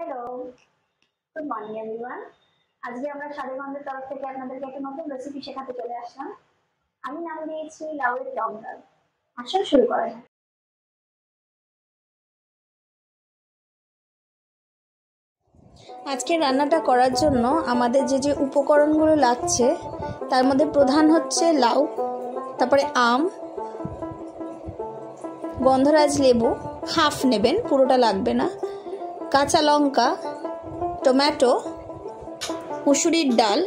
Hello, good morning everyone. আজকে আমরা স্বাদগন্ধের তরফ থেকে আপনাদেরকে একটা নতুন রেসিপি শেখাতে চলে আসলাম। আমি নাম দিয়েছি লাউয়ের টক ডাল। আসুন শুরু করা যাক। আজকে রান্নাটা করার জন্য আমাদের যে উপকরণগুলো লাগছে তার মধ্যে প্রধান হচ্ছে লাউ, তারপরে আম, গন্ধরাজ লেবু হাফ নেবেন, পুরোটা লাগবে না, কাঁচা লঙ্কা, টমেটো, মুসুরির ডাল,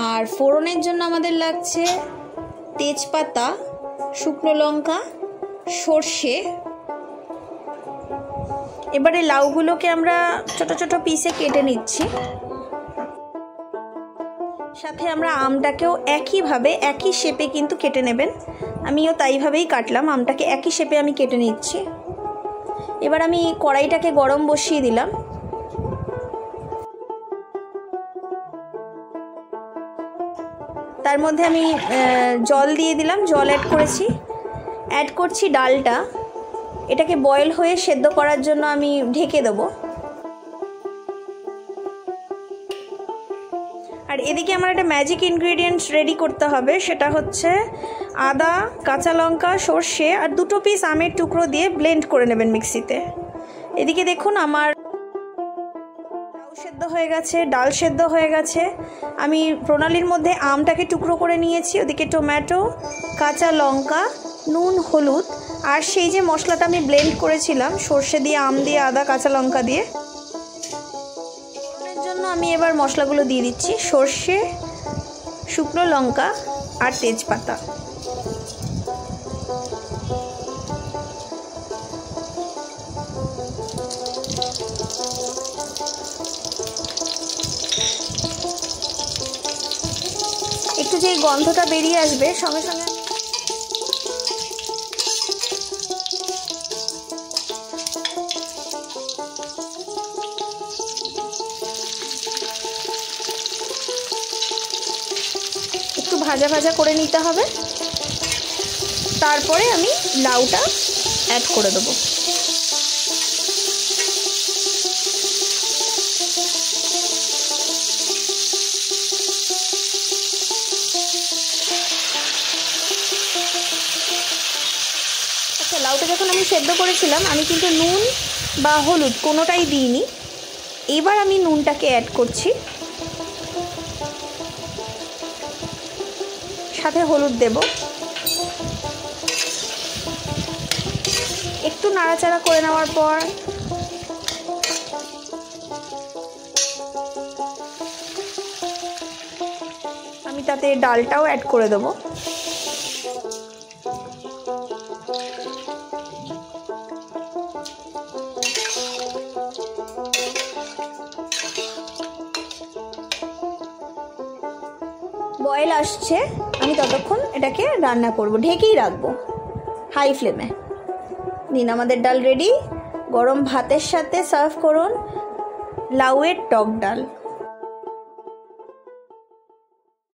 আর ফোড়নের জন্য আমাদের লাগছে তেজপাতা, শুকনো লঙ্কা, সর্ষে। এবারে লাউগুলোকে আমরা ছোট ছোট পিসে কেটে নিচ্ছি। সাথে আমরা আমটাকেও একইভাবে একই শেপে কিন্তু কেটে নেবেন। আমিও তাইভাবেই কাটলাম, আমটাকে একই শেপে আমি কেটে নিচ্ছি। এবার আমি কড়াইটাকে গরম বসিয়ে দিলাম। তার মধ্যে আমি জল দিয়ে দিলাম, জল অ্যাড করছি ডালটা। এটাকে বয়েল হয়ে সেদ্ধ করার জন্য আমি ঢেকে দেবো। আর এদিকে আমার একটা ম্যাজিক ইনগ্রেডিয়েন্টস রেডি করতে হবে, সেটা হচ্ছে আদা, কাঁচা লঙ্কা, সর্ষে আর 2 পিস আমের টুকরো দিয়ে ব্লেন্ড করে নেবেন মিক্সিতে। এদিকে দেখুন আমার লাউ সেদ্ধ হয়ে গেছে, ডাল সেদ্ধ হয়ে গেছে। আমি প্রণালীর মধ্যে আমটাকে টুকরো করে নিয়েছি, ওদিকে টমেটো, কাঁচা লঙ্কা, নুন, হলুদ আর সেই যে মশলাটা আমি ব্লেন্ড করেছিলাম সর্ষে দিয়ে, আম দিয়ে, আদা, কাঁচা লঙ্কা দিয়ে। এর জন্য আমি এবার মশলাগুলো দিয়ে দিচ্ছি, সর্ষে, শুকনো লঙ্কা আর তেজপাতা। একটু যে গন্ধটা বেরিয়ে আসবে সঙ্গে সঙ্গে একটু ভাজা ভাজা করে নিতে হবে। তারপরে আমি লাউটা অ্যাড করে দেবো। আচ্ছা, লাউটা যখন আমি সেদ্ধ করেছিলাম আমি কিন্তু নুন বা হলুদ কোনোটাই দিইনি। এবার আমি নুনটাকে অ্যাড করছি, সাথে হলুদ দেব। একটু নাড়াচাড়া করে নেওয়ার পর আমি তাতে ডালটাও অ্যাড করে দেবো। বয়েল আসছে, আমি ততক্ষণ এটাকে রান্না করব, ঢেকেই রাখবো হাই ফ্লেমে। নিন, আমাদের ডাল রেডি। গরম ভাতের সাথে সার্ভ করুন লাউয়ের টক ডাল।